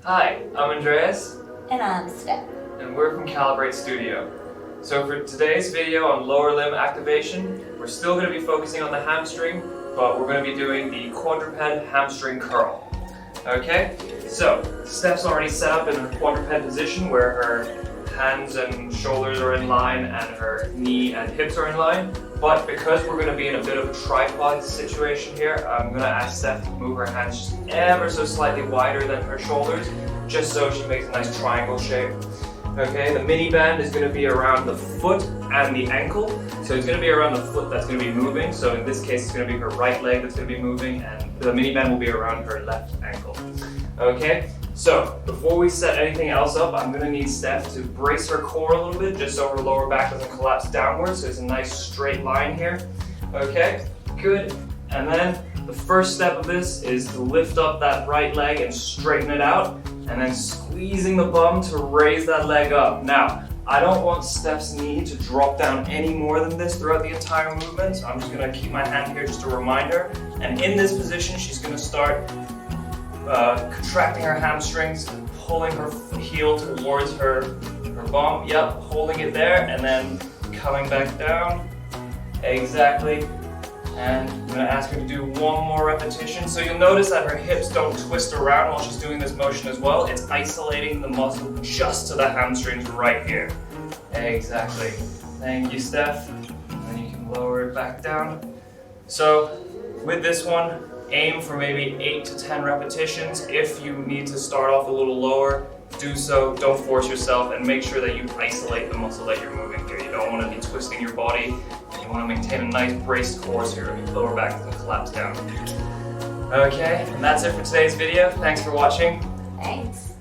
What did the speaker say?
Hi, I'm Andreas. And I'm Steph. And we're from Calibrate Studio. So for today's video on lower limb activation, we're still going to be focusing on the hamstring, but we're going to be doing the quadruped hamstring curl. Okay, so Steph's already set up in her quadruped position where her hands and shoulders are in line and her knee and hips are in line. But because we're going to be in a bit of a tripod situation here, I'm going to ask Steph to move her hands just ever so slightly wider than her shoulders, just so she makes a nice triangle shape. Okay, the mini band is going to be around the foot and the ankle. So it's going to be around the foot that's going to be moving. So in this case, it's going to be her right leg that's going to be moving, and the mini band will be around her left ankle. Okay, so before we set anything else up, I'm going to need Steph to brace her core a little bit, just so her lower back doesn't collapse downwards. So it's a nice straight line here. Okay, good. And then the first step of this is to lift up that right leg and straighten it out, and then squeezing the bum to raise that leg up. Now, I don't want Steph's knee to drop down any more than this throughout the entire movement, so I'm just going to keep my hand here just to remind her. And in this position, she's going to start contracting her hamstrings, pulling her heel towards her bum. Yep, holding it there, and then coming back down. Exactly. And I'm going to ask her to do one more repetition. So you'll notice that her hips don't twist around while she's doing this motion as well. It's isolating the muscle just to the hamstrings right here. Exactly. Thank you, Steph. And then you can lower it back down. So with this one, aim for maybe 8 to 10 repetitions. If you need to start off a little lower, do so. Don't force yourself, and make sure that you isolate the muscle that you're moving here. You don't want to be twisting your body. You want to maintain a nice braced core so your lower back doesn't collapse down. Okay, and that's it for today's video. Thanks for watching. Thanks.